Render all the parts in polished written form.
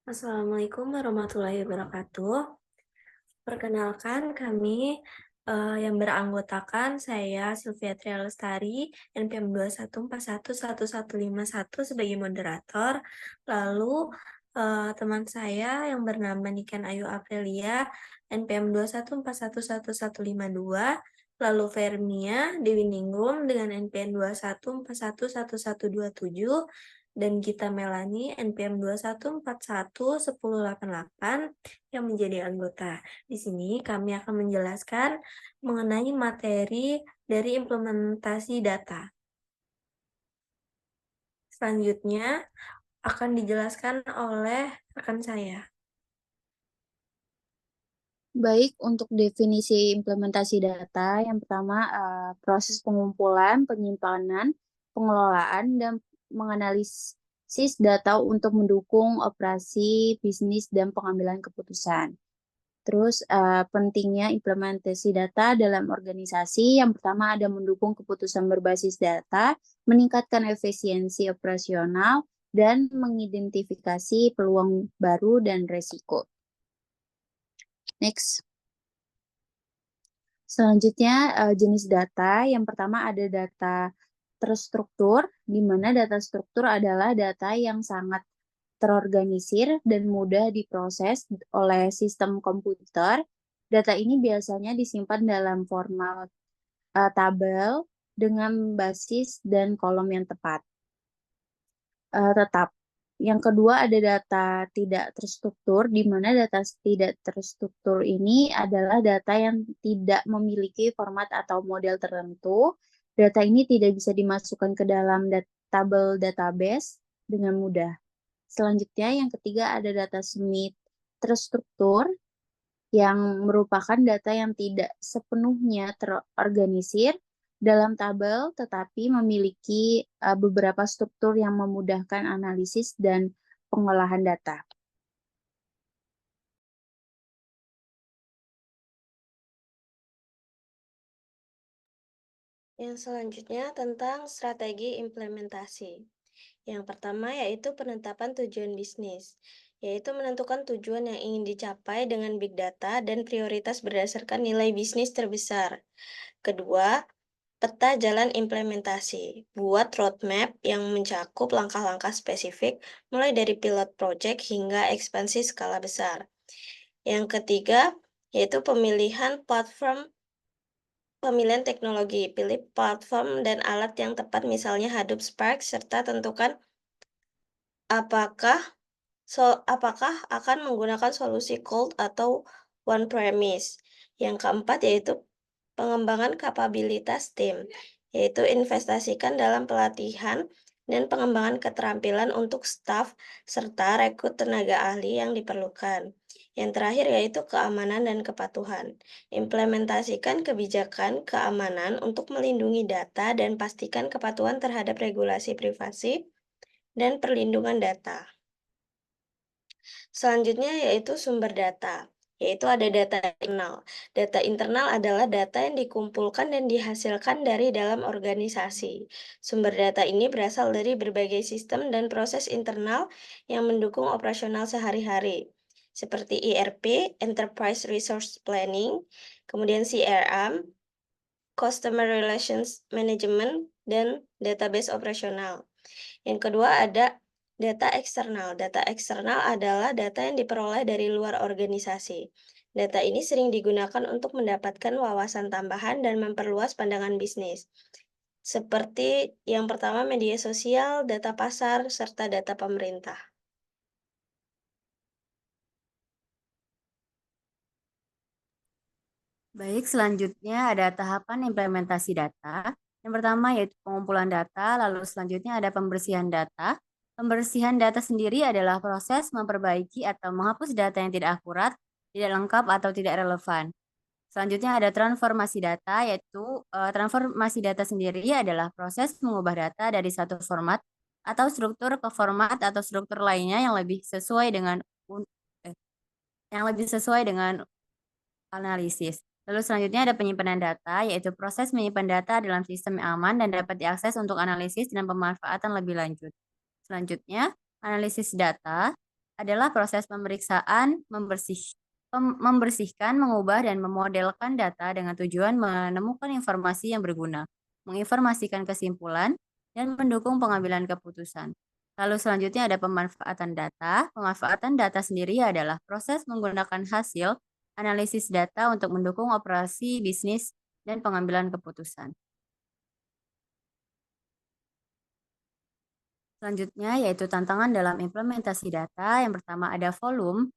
Assalamualaikum warahmatullahi wabarakatuh. Perkenalkan kami yang beranggotakan saya Sylvia Lestari, NPM 2141151 sebagai moderator. Lalu teman saya yang bernama Niken Ayu Aprilia, NPM 214115152. Lalu Fermia Dewi Ningrum dengan NPM 2141127 dan Gita Melani NPM 2141188 yang menjadi anggota. Di sini kami akan menjelaskan mengenai materi dari implementasi data. Selanjutnya akan dijelaskan oleh rekan saya. Baik, untuk definisi implementasi data, yang pertama proses pengumpulan, penyimpanan, pengelolaan, dan menganalisis data untuk mendukung operasi bisnis dan pengambilan keputusan. Terus pentingnya implementasi data dalam organisasi, yang pertama ada mendukung keputusan berbasis data, meningkatkan efisiensi operasional, dan mengidentifikasi peluang baru dan resiko. Next. Selanjutnya, jenis data. Yang pertama ada data terstruktur, di mana data struktur adalah data yang sangat terorganisir dan mudah diproses oleh sistem komputer. Data ini biasanya disimpan dalam format tabel dengan basis dan kolom yang tepat. Tetap. Yang kedua ada data tidak terstruktur, di mana data tidak terstruktur ini adalah data yang tidak memiliki format atau model tertentu. Data ini tidak bisa dimasukkan ke dalam tabel database dengan mudah. Selanjutnya yang ketiga ada data semi terstruktur, yang merupakan data yang tidak sepenuhnya terorganisir dalam tabel, tetapi memiliki beberapa struktur yang memudahkan analisis dan pengolahan data. Yang selanjutnya tentang strategi implementasi. Yang pertama yaitu penetapan tujuan bisnis, yaitu menentukan tujuan yang ingin dicapai dengan big data dan prioritas berdasarkan nilai bisnis terbesar. Kedua, peta jalan implementasi. Buat roadmap yang mencakup langkah-langkah spesifik, mulai dari pilot project hingga ekspansi skala besar. Yang ketiga, yaitu pemilihan teknologi. Pilih platform dan alat yang tepat, misalnya Hadoop Spark, serta tentukan apakah akan menggunakan solusi cloud atau on-premise. Yang keempat yaitu pengembangan kapabilitas tim, yaitu investasikan dalam pelatihan dan pengembangan keterampilan untuk staf serta rekrut tenaga ahli yang diperlukan. Yang terakhir yaitu keamanan dan kepatuhan. Implementasikan kebijakan keamanan untuk melindungi data dan pastikan kepatuhan terhadap regulasi privasi dan perlindungan data. Selanjutnya yaitu sumber data, yaitu ada data internal. Data internal adalah data yang dikumpulkan dan dihasilkan dari dalam organisasi. Sumber data ini berasal dari berbagai sistem dan proses internal yang mendukung operasional sehari-hari, seperti ERP, Enterprise Resource Planning, kemudian CRM, Customer Relations Management, dan database operasional. Yang kedua ada data eksternal. Data eksternal adalah data yang diperoleh dari luar organisasi. Data ini sering digunakan untuk mendapatkan wawasan tambahan dan memperluas pandangan bisnis. Seperti yang pertama media sosial, data pasar, serta data pemerintah. Baik, selanjutnya ada tahapan implementasi data. Yang pertama yaitu pengumpulan data, lalu selanjutnya ada pembersihan data. Pembersihan data sendiri adalah proses memperbaiki atau menghapus data yang tidak akurat, tidak lengkap, atau tidak relevan. Selanjutnya ada transformasi data, yaitu transformasi data sendiri adalah proses mengubah data dari satu format atau struktur ke format atau struktur lainnya yang lebih sesuai dengan eh, analisis. Lalu selanjutnya ada penyimpanan data, yaitu proses menyimpan data dalam sistem yang aman dan dapat diakses untuk analisis dan pemanfaatan lebih lanjut. Selanjutnya, analisis data adalah proses pemeriksaan, membersihkan, mengubah, dan memodelkan data dengan tujuan menemukan informasi yang berguna, menginformasikan kesimpulan, dan mendukung pengambilan keputusan. Lalu selanjutnya ada pemanfaatan data. Pemanfaatan data sendiri adalah proses menggunakan hasil analisis data untuk mendukung operasi bisnis dan pengambilan keputusan. Selanjutnya yaitu tantangan dalam implementasi data. Yang pertama ada volume.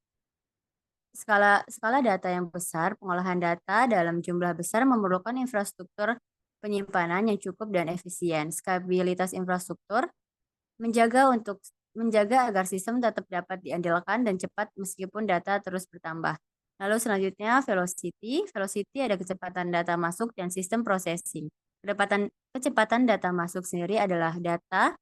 Skala data yang besar, pengolahan data dalam jumlah besar memerlukan infrastruktur penyimpanan yang cukup dan efisien. Skalabilitas infrastruktur menjaga agar sistem tetap dapat diandalkan dan cepat meskipun data terus bertambah. Lalu selanjutnya velocity. Velocity ada kecepatan data masuk dan sistem processing. Kecepatan data masuk sendiri adalah data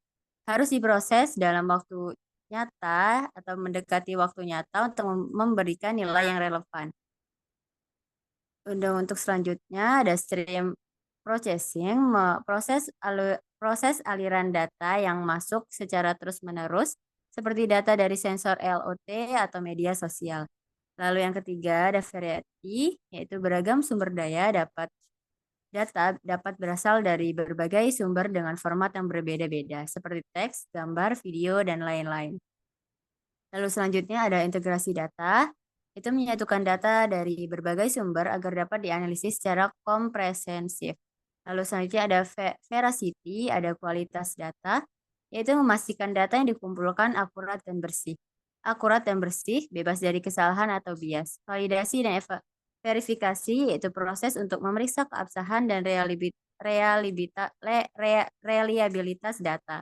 harus diproses dalam waktu nyata atau mendekati waktu nyata untuk memberikan nilai yang relevan. Untuk selanjutnya ada stream processing, proses aliran data yang masuk secara terus-menerus seperti data dari sensor LOT atau media sosial. Lalu yang ketiga ada variety, yaitu beragam sumber data dapat berasal dari berbagai sumber dengan format yang berbeda-beda, seperti teks, gambar, video, dan lain-lain. Lalu selanjutnya ada integrasi data, itu menyatukan data dari berbagai sumber agar dapat dianalisis secara komprehensif. Lalu selanjutnya ada veracity, ada kualitas data, yaitu memastikan data yang dikumpulkan akurat dan bersih. Akurat dan bersih, bebas dari kesalahan atau bias. Validasi dan verifikasi, yaitu proses untuk memeriksa keabsahan dan reliabilitas data.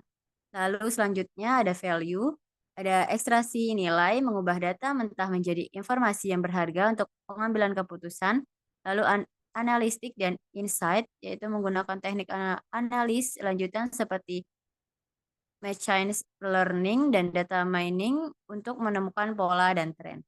Lalu selanjutnya ada value, ada ekstraksi nilai, mengubah data mentah menjadi informasi yang berharga untuk pengambilan keputusan. Lalu analistik dan insight, yaitu menggunakan teknik analis lanjutan seperti machine learning dan data mining untuk menemukan pola dan tren.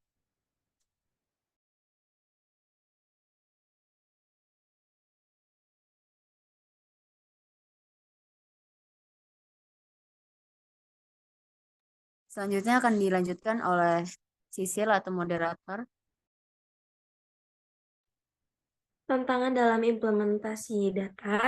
Selanjutnya akan dilanjutkan oleh Sisil atau moderator. Tantangan dalam implementasi data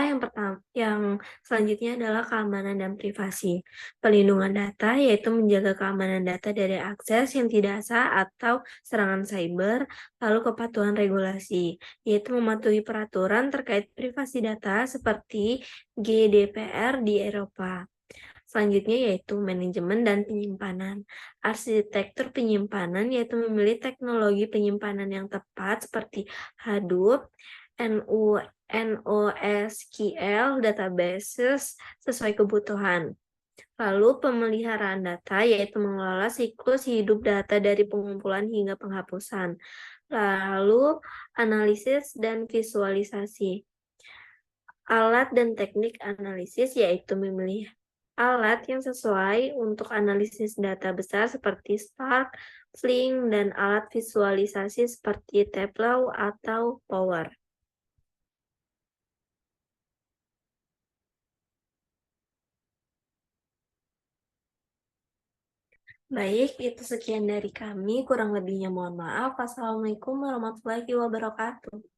yang selanjutnya adalah keamanan dan privasi. Pelindungan data yaitu menjaga keamanan data dari akses yang tidak sah atau serangan cyber, lalu kepatuhan regulasi, yaitu mematuhi peraturan terkait privasi data seperti GDPR di Eropa. Selanjutnya yaitu manajemen dan penyimpanan. Arsitektur penyimpanan yaitu memilih teknologi penyimpanan yang tepat seperti Hadoop, NoSQL, databases sesuai kebutuhan. Lalu pemeliharaan data yaitu mengelola siklus hidup data dari pengumpulan hingga penghapusan. Lalu analisis dan visualisasi. Alat dan teknik analisis yaitu memilih alat yang sesuai untuk analisis data besar seperti Spark, Flink, dan alat visualisasi seperti Tableau atau Power. Baik, itu sekian dari kami. Kurang lebihnya mohon maaf. Wassalamualaikum warahmatullahi wabarakatuh.